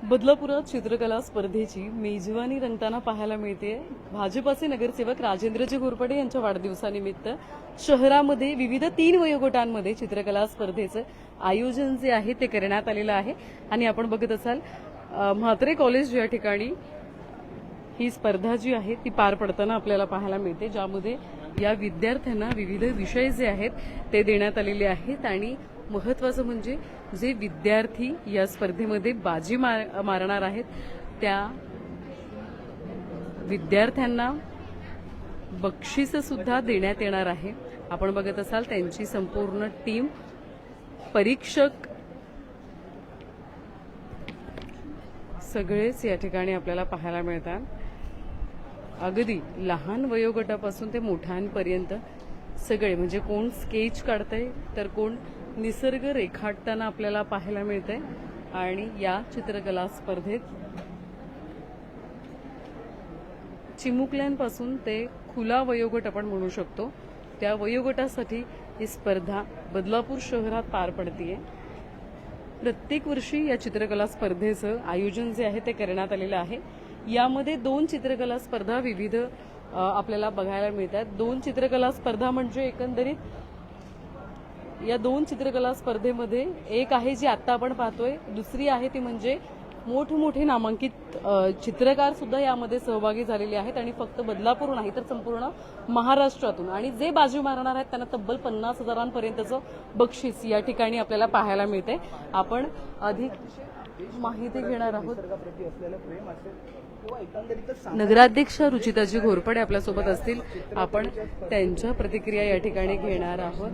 बदलापुरात चित्रकला स्पर्धेची मेजवानी रंगताना पाहायला मिळते। भाजपाचे नगरसेवक राजेंद्रजी घोरपडे यांच्या वाढदिवसानिमित्त शहरामध्ये विविध 3 वयोगटांमध्ये चित्रकला स्पर्धेचं आयोजन जे आहे ते करण्यात आलेलं आहे। आणि आपण बघत असाल म्हात्रे कॉलेज या ठिकाणी ही स्पर्धा जी आहे ती पार पडताना आपल्याला पाहायला मिळते, ज्यामध्ये या विद्यार्थ्यांना विविध विषय जे आहेत ते देण्यात आलेले आहेत। आणि महत्त्वाचं म्हणजे जे विद्यार्थी या स्पर्धेमध्ये बाजी मारणार आहेत त्या विद्यार्थ्यांना बक्षीस सुद्धा देण्यात येणार आहे। आपण बघत असाल त्यांची संपूर्ण टीम, परीक्षक सगळेच या ठिकाणी आपल्याला पाहायला मिळतात। अगदी लहान वयोगटापासून ते मोठ्यांपर्यंत सगळे, म्हणजे कोण स्केच काढतंय तर कोण निसर्ग रेखाटताना आपल्याला पाहायला मिळतंय। आणि या चित्रकला स्पर्धेत चिमुकल्यांपासून ते खुला वयोगट आपण म्हणू शकतो त्या वयोगटासाठी ही स्पर्धा बदलापूर शहरात पार पडतीये। प्रत्येक वर्षी या चित्रकला स्पर्धेचं आयोजन जे आहे ते करण्यात आलेलं आहे। यामध्ये 2 चित्रकला स्पर्धा विविध आपल्याला बघायला मिळतात। 2 चित्रकला स्पर्धा म्हणजे एकंदरीत या 2 चित्रकला स्पर्धेमध्ये एक आहे जी आता आपण पाहतोय, दुसरी आहे ती म्हणजे मोठमोठे नामांकित चित्रकार सुद्धा यामध्ये सहभागी झालेले आहेत। आणि फक्त बदलापूर नाही तर संपूर्ण महाराष्ट्रातून, आणि जे बाजी मारणार आहेत त्यांना तब्बल 50,000पर्यंतचं बक्षीस या ठिकाणी आपल्याला पाहायला मिळते। आपण अधिक माहिती घेणार आहोत। नगराध्यक्ष रुचिताजी घोरपडे आपल्यासोबत असतील, आपण त्यांच्या प्रतिक्रिया या ठिकाणी घेणार आहोत।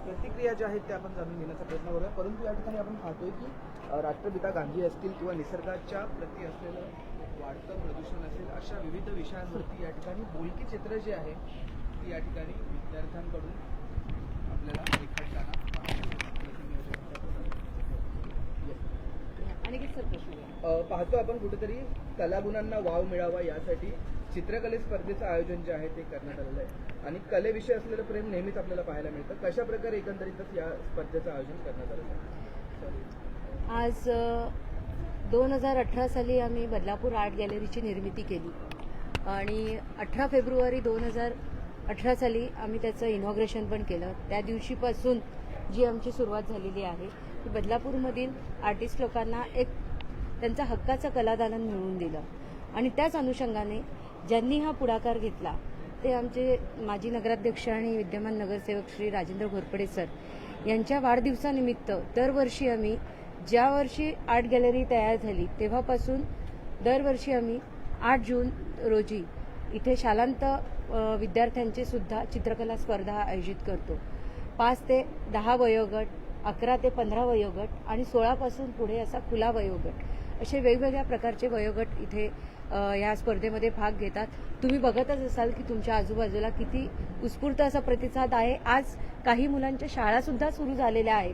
प्रतिक्रिया ज्या आहेत त्या आपण जाणून घेण्याचा प्रयत्न करूया। परंतु या ठिकाणी आपण पाहतोय की राष्ट्रपिता गांधी असतील किंवा निसर्गाच्या प्रती असलेलं वाढतं प्रदूषण असेल, अशा विविध विषयांवरती या ठिकाणी बोलकी चित्र जे आहे ती या ठिकाणी विद्यार्थ्यांकडून आपल्याला रेखाटताना पाहतो आपण। कुठेतरी कलागुणांना वाव मिळावा यासाठी चित्रकले स्पर्धेचं आयोजन जे आहे ते करण्यात आलेलं आहे। आणि कलेविषयी असलेलं प्रेम नेहमीच आपल्याला पाहायला मिळतं। कशा प्रकारे एकंदरीतच या स्पर्धेचं आयोजन करण्यात आलेलं आहे? आज 2018 साली आम्ही बदलापूर आर्ट गॅलरीची निर्मिती केली आणि 18 फेब्रुवारी 2018 साली आम्ही त्याचं इनॉग्रेशन पण केलं। त्या दिवशीपासून जी आमची सुरुवात झालेली आहे ती बदलापूरमधील आर्टिस्ट लोकांना एक त्यांचा हक्काचं कलादालन मिळवून दिलं। आणि त्याच अनुषंगाने ज्यांनी हा पुढाकार घेतला ते आमचे माजी नगराध्यक्ष आणि विद्यमान नगरसेवक श्री राजेंद्र घोरपडे सर यांच्या वाढदिवसानिमित्त दरवर्षी आम्ही, ज्या वर्षी आर्ट गॅलरी तयार झाली तेव्हापासून दरवर्षी आम्ही 8 जून रोजी इथे शालांत विद्यार्थ्यांची सुद्धा चित्रकला स्पर्धा आयोजित करतो। 5 ते 10 वयोगट, 11 ते 15 वयोगट आणि 16 पासून पुढे असा खुला वयोगट, असे वेगवेगळ्या प्रकारचे वयोगट इथे या स्पर्धेमध्ये भाग घेतात। तुम्ही बघतच असाल की तुमच्या आजूबाजूला किती उत्स्फूर्त असा प्रतिसाद आहे। आज काही मुलांच्या शाळा सुद्धा सुरू झालेल्या आहेत,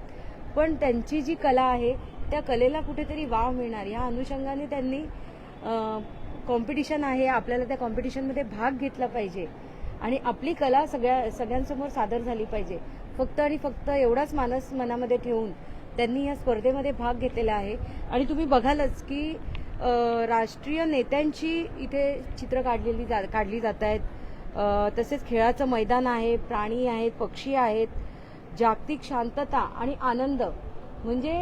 पण त्यांची जी कला आहे त्या कलेला कुठेतरी वाव मिळणार या अनुषंगाने त्यांनी कॉम्पिटिशन आहे, आपल्याला त्या कॉम्पिटिशनमध्ये भाग घेतला पाहिजे आणि आपली कला सगळ्यांसमोर सादर झाली पाहिजे। फक्त आणि फक्त एवढाच मानस मनामध्ये ठेवून त्यांनी या स्पर्धेमध्ये भाग घेतलेला आहे। आणि तुम्ही बघालच की राष्ट्रीय नेत्यांची इथे चित्र काढली जात आहेत। तसेच खेळाचं मैदान आहे, प्राणी आहेत, पक्षी आहेत, जागतिक शांतता आणि आनंद, म्हणजे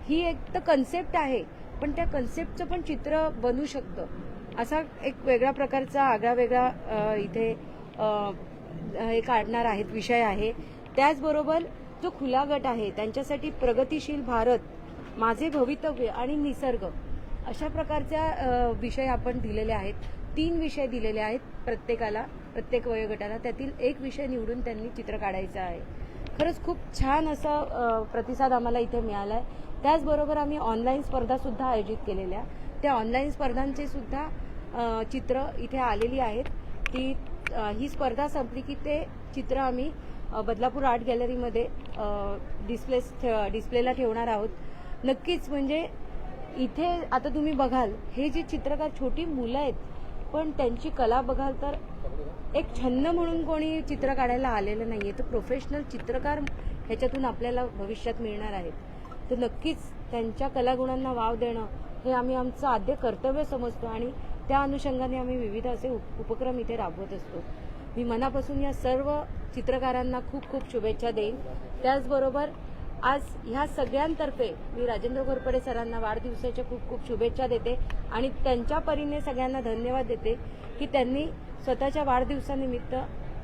ही एक तर कन्सेप्ट आहे, पण त्या कन्सेप्टचं पण चित्र बनू शकतं असा एक वेगळ्या प्रकारचा आगळावेगळा इथे हे काढणार आहेत विषय आहे। त्याचबरोबर जो खुला गट आहे त्यांच्यासाठी प्रगतिशील भारत, माझे भवितव्य आणि निसर्ग, अशा प्रकारच्या विषय आपण दिलेले आहेत। 3 विषय दिलेले आहेत प्रत्येकाला, प्रत्येक वयोगटाला। त्यातील एक विषय निवडून त्यांनी चित्र काढायचं आहे। खरंच खूप छान असा प्रतिसाद आम्हाला इथे मिळाला आहे। त्याचबरोबर आम्ही ऑनलाईन स्पर्धा सुद्धा आयोजित केलेल्या, त्या ऑनलाईन स्पर्धांचे सुद्धा चित्र इथे आलेली आहेत। ही स्पर्धा संपली की ते चित्र आम्ही बदलापूर आर्ट गॅलरीमध्ये डिस्प्लेला ठेवणार आहोत। नक्कीच म्हणजे इथे आता तुम्ही बघाल हे जे चित्रकार छोटी मुलं आहेत, पण त्यांची कला बघाल तर एक छंद म्हणून कोणी चित्र काढायला आलेलं नाहीये, तर प्रोफेशनल चित्रकार ह्याच्यातून आपल्याला भविष्यात मिळणार आहेत। तर नक्कीच त्यांच्या कलागुणांना वाव देणं हे आम्ही आमचं आद्य कर्तव्य समजतो आणि त्या अनुषंगाने आम्ही विविध असे उपक्रम इथे राबवत असतो. मी मनापासून या सर्व चित्रकारांना खूप खूप शुभेच्छा देईन. त्याचबरोबर आज ह्या सगळ्यांतर्फे मी राजेंद्र घोरपडे सरांना वाढदिवसाच्या खूप खूप शुभेच्छा देते आणि त्यांच्या परीने सगळ्यांना धन्यवाद देते की त्यांनी स्वतःच्या वाढदिवसानिमित्त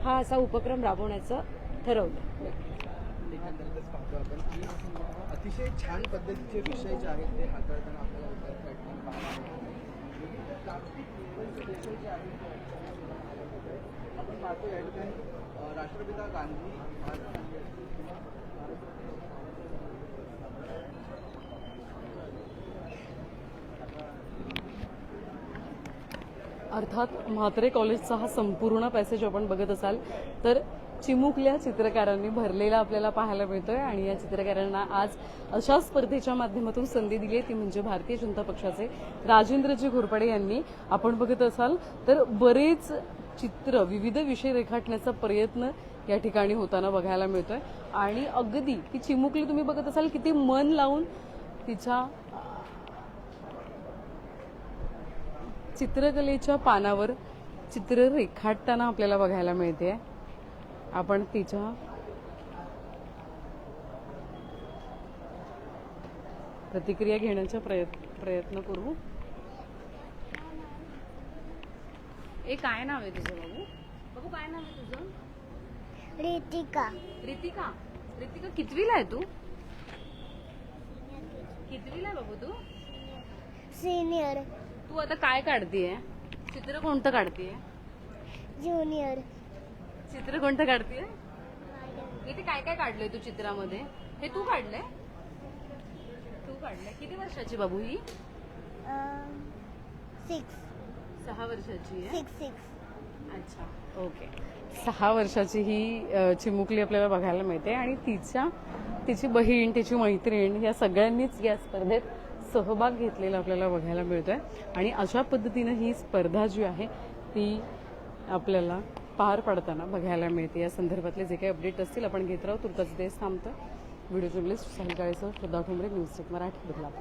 हा असा उपक्रम राबवण्याचं ठरवलं. एकंदरीतच पाहतो आपण की अतिशय छान पद्धतीचे विषय जे आहेत ते हाताळताना आपल्याला विद्यार्थी या ठिकाणी पाहायला मिळतात. विविध जागतिक विषय जे आहेत ते आपण पाहतो या ठिकाणी राष्ट्रपिता गांधी महात्मा गांधी असतील किंवा अर्थात म्हात्रे कॉलेजचा हा संपूर्ण पॅसेज आपण बघत असाल तर चिमुकल्या चित्रकारांनी भरलेला आपल्याला पाहायला मिळतोय आणि या चित्रकारांना आज अशा स्पर्धेच्या माध्यमातून संधी दिली आहे ती म्हणजे भारतीय जनता पक्षाचे राजेंद्रजी घोरपडे यांनी. आपण बघत असाल तर बरेच चित्र विविध विषय रेखाटण्याचा प्रयत्न या ठिकाणी होताना बघायला मिळतोय आणि अगदी ती चिमुकली तुम्ही बघत असाल किती मन लावून तिच्या चित्रकलेच्या पानावर चित्र रेखाटताना आपल्याला बघायला मिळते. आपण तिच्या प्रतिक्रिया घेण्याचा प्रयत्न करू. काय नाव आहे तुझं बाबू? बाबू काय नाव आहे तुझं? रितिका. रितिका. रितिका कितवीला आहे तू? कितवीला आहे बाबू तू? सिनियर. तू आता काय काढतीये? चित्र कोणतं काढतीये? ज्युनियर. चित्र कोणतं काढतीये? इथे काय काय काढलंय तू चित्रामध्ये? हे तू काढलंय? तू काढलंय. किती वर्षाची बाबू ही? 6 वर्षाची आहे. 6. अच्छा, ओके. 6 वर्षाची ही चिमुकली आपल्याला बघायला मिळते आणि तिची बहीण, तिची मैत्रीण या सगळ्यांनीच या स्पर्धेत सहभाग घेतलेला आपल्याला बघायला मिळतोय आणि अशा पद्धतीनं ही स्पर्धा जी आहे ती आपल्याला पार पडताना बघायला मिळते. या संदर्भातले जे काही अपडेट असतील आपण घेत राहू. तुर्तास इथेच थांबतं. व्हिडिओ जर्नलिस्ट साहिल काळेसह श्रद्धा ठोंबरे, न्यूज 1 मराठी, बदलापूर.